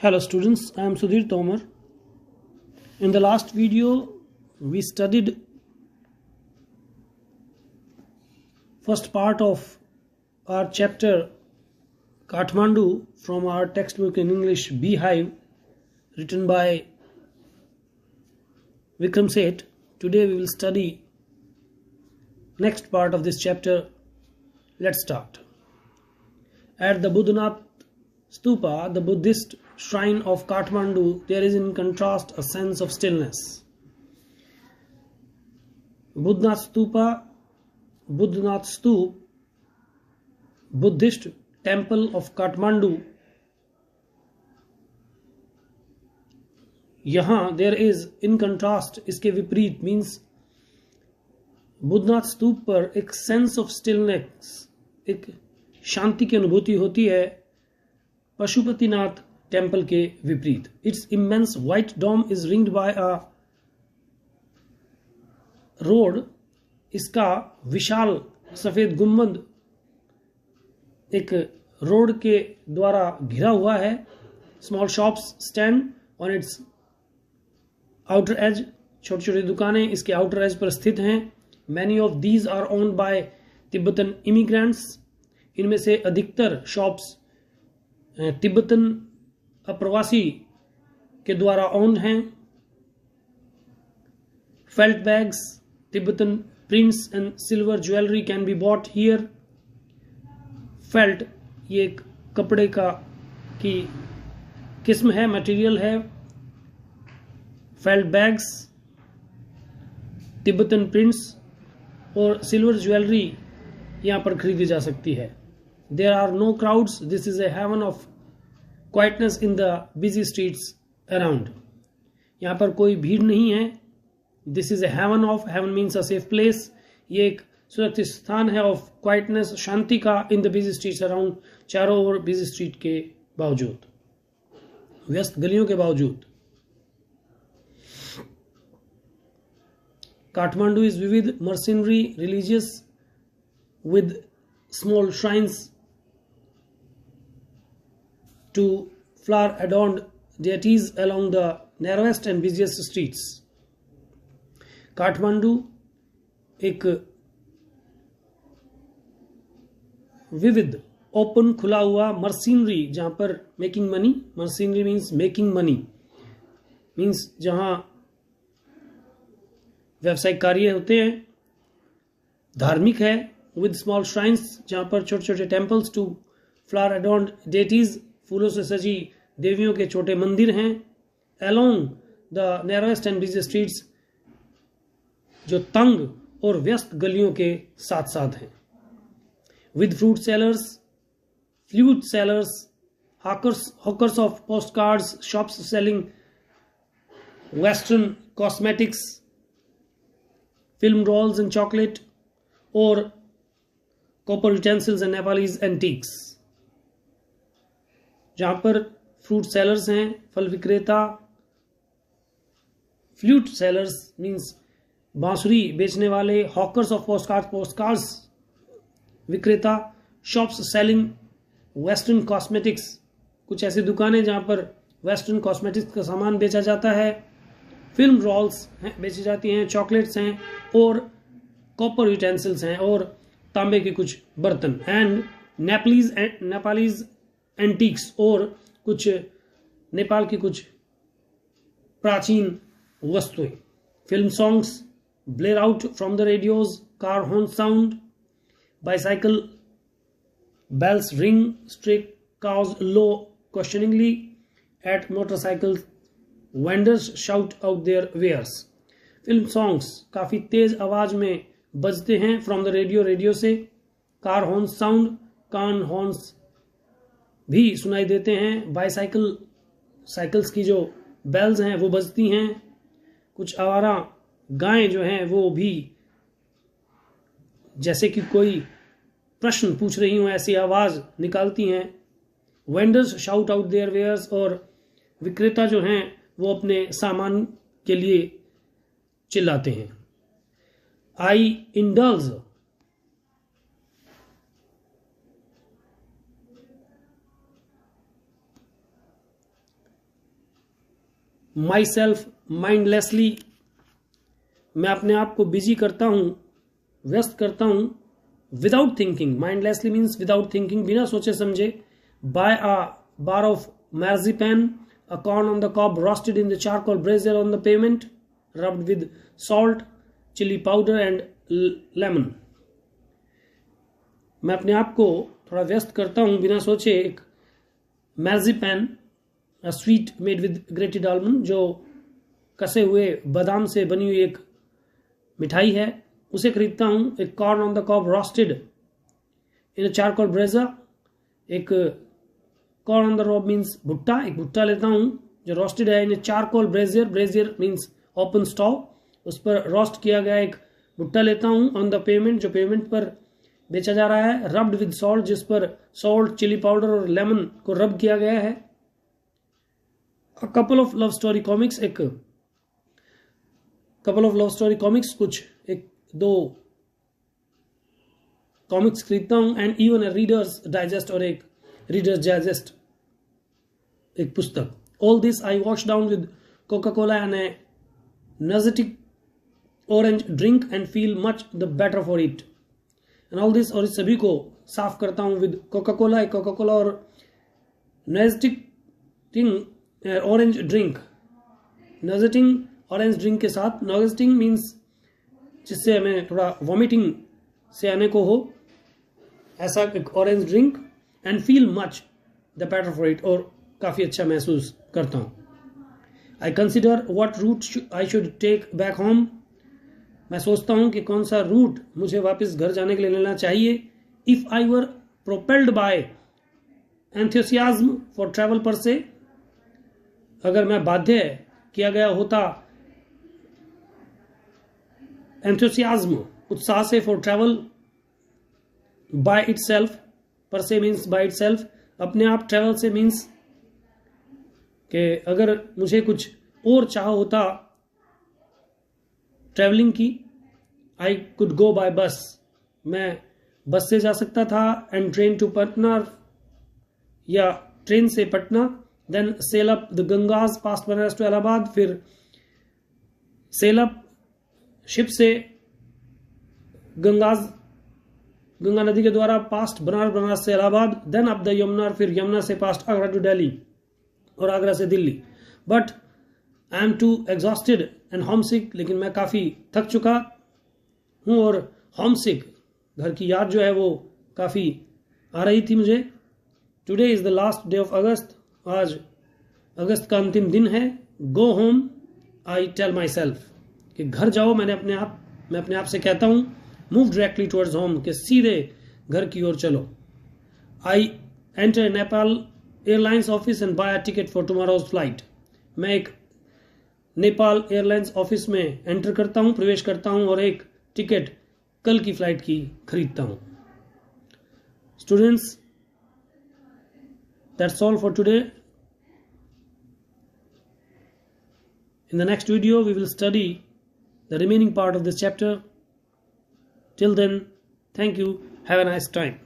Hello students, I am Sudhir Tomar. In the last video, we studied first part of our chapter Kathmandu from our textbook in English Beehive, written by Vikram Seth. Today we will study next part of this chapter. Let's start. At the Buddhanath Stupa, the Buddhist shrine of Kathmandu, there is in contrast a sense of stillness. Buddhanath Stupa, Buddhanath Stup, Buddhist temple of Kathmandu. यहाँ there is in contrast, इसके विपरीत means Boudhanath स्तूप पर एक sense of stillness, एक शांति की अनुभूति होती है पशुपतिनाथ टेम्पल के विपरीत. Its immense white dome is ringed by a road. इसका विशाल सफेद गुंबद एक रोड के द्वारा घिरा हुआ है. Small shops stand on its outer edge. छोटी छोटी दुकानें इसके आउटर एज पर स्थित हैं. Many of these are owned by Tibetan immigrants. इनमें से अधिकतर शॉप्स तिब्बतन अप्रवासी के द्वारा ओन्ड हैं. Felt bags, Tibetan prints and silver jewellery can be bought here. Felt ये एक कपड़े की किस्म है, मटेरियल है. फेल्ट बैग्स, तिब्बतन प्रिंट्स और सिल्वर ज्वेलरी यहाँ पर खरीदी जा सकती है. There are no crowds. This is a heaven of quietness in the busy streets around. यहाँ पर कोई भीड़ नहीं है. This is a heaven of, heaven means a safe place. ये एक सुरक्षित स्थान है of quietness, शांति का, in the busy streets around, चारों ओर busy street के बावजूद, व्यस्त गलियों के बावजूद. Kathmandu is vivid, mercenary, religious, with small shrines to flower adorned deities along the narrowest and busiest streets. Kathmandu एक विविध, ओपन, खुला हुआ, मर्सिनरी, जहां पर making money, mercenary means making money, means जहां व्यावसायिक कार्य होते हैं. धार्मिक है, विद स्मॉल श्राइन्स, जहां पर छोटे छोटे temples, to flower adorned deities, फूलों से सजी देवियों के छोटे मंदिर हैं. Along the narrowest and busy streets, जो तंग और व्यस्त गलियों के साथ साथ हैं. With fruit sellers, flute sellers, hawkers of post cards, shops selling western cosmetics, film rolls and chocolate, और copper utensils and Nepalese antiques. जहां पर फ्रूट सेलर्स हैं, फल विक्रेता. फ्लूट सेलर्स मीन्स बांसुरी बेचने वाले. हॉकर्स ऑफ पोस्टकार्ड्स विक्रेता. शॉप्स सेलिंग वेस्टर्न कॉस्मेटिक्स, कुछ ऐसी दुकानें जहां पर वेस्टर्न कॉस्मेटिक्स का सामान बेचा जाता है. फिल्म रोल्स बेची जाती हैं, चॉकलेट्स हैं, और कॉपर यूटेंसिल्स हैं, और तांबे के कुछ बर्तन. एंड नेपालीज एंटीक्स, और कुछ नेपाल की कुछ प्राचीन वस्तुएं. Film songs blare out from the radios, car horn sound, bicycle bells ring, street cows low questioningly at motorcycle, vendors shout out their wares. Film songs काफी तेज आवाज में बजते हैं फ्रॉम द रेडियो से. कार हॉर्न साउंड, कान horns भी सुनाई देते हैं. साइकिल्स की जो बेल्स हैं वो बजती हैं. कुछ आवारा गायें जो हैं वो भी जैसे कि कोई प्रश्न पूछ रही हूं ऐसी आवाज निकालती हैं. Vendors shout out their wares, और विक्रेता जो हैं वो अपने सामान के लिए चिल्लाते हैं. I indulge my self mindlessly, मैं अपने आप को बिजी करता हूँ, व्यस्त करता हूँ, without thinking, mindlessly means without thinking, बिना सोचे समझे, buy a bar of marzipan, a corn on the cob roasted in the charcoal brazier on the pavement, rubbed with salt, chili powder and lemon. मैं अपने आप को थोड़ा व्यस्त करता हूँ बिना सोचे। एक marzipan, a sweet made with grated almond, जो कसे हुए बादाम से बनी हुई एक मिठाई है, उसे खरीदता हूँ। एक corn on the cob roasted in a charcoal brazier, एक corn on the cob means भुट्टा, एक भुट्टा लेता हूँ जो रोस्टेड है in charcoal brazier, brazier means open stove, उस पर रोस्ट किया गया एक भुट्टा लेता हूँ। ऑन द पेमेंट, जो पेमेंट पर बेचा जा रहा है। रब्ड विद सॉल्ट, जिस पर सॉल्ट, चिली पाउडर और लेमन को रब किया गया है। A couple of love story comics, एक couple of love story comics, कुछ एक दो कॉमिक्स खरीदता हूँ। And even a readers digest, और एक रीडर्स डाइजेस्ट एक पुस्तक। All this I wash down with Coca Cola and a energetic orange drink and feel much the better for it. And all this, और इस सभी को साफ करता हूं विद कोका कोला, एक कोका कोला और नर्जेटिक ऑरेंज ड्रिंक, नर्जेटिंग ऑरेंज ड्रिंक के साथ। नर्जेटिंग मीन्स जिससे हमें थोड़ा वॉमिटिंग से आने को हो, ऐसा एक orange drink. And feel much the better for it, और काफ़ी अच्छा महसूस करता हूँ। I consider what route I should take back home, मैं सोचता हूँ कि कौन सा रूट मुझे वापस घर जाने के लिए लेना चाहिए। If I were propelled by enthusiasm for travel per se, अगर मैं बाध्य किया गया होता एंथुसियाज्म, उत्साह से, for travel, by itself, per se means by it self, अपने आप, ट्रैवल से मीन्स कि अगर मुझे कुछ और चाह होता ट्रैवलिंग की, आई कुड गो बाय बस, मैं बस से जा सकता था। एंड ट्रेन टू पटना, या ट्रेन से Patna. Then sail up the Ganges past Banaras to Allahabad, फिर सेल अप शिप से गंगा नदी के द्वारा पास्ट बनारस, बनारस से Allahabad. Then up the Yamuna, फिर यमुना से पास्ट आगरा टू दिल्ली, और आगरा से Delhi. But I am too exhausted and homesick, लेकिन मैं काफ़ी थक चुका हूँ और होमसिक, घर की याद जो है वो काफ़ी आ रही थी मुझे। Today is the last day of August, आज अगस्त का अंतिम दिन है। Go home I tell myself, कि घर जाओ, मैं अपने आप से कहता हूँ। मूव डायरेक्टली टुवर्ड्स होम, कि सीधे घर की ओर चलो। I enter Nepal Airlines office and buy a ticket for tomorrow's flight, मैं एक नेपाल एयरलाइंस ऑफिस में एंटर करता हूँ, प्रवेश करता हूँ, और एक टिकट कल की फ्लाइट की खरीदता हूँ। Students, that's all for today. In the next video, we will study the remaining part of this chapter. Till then, thank you. Have a nice time.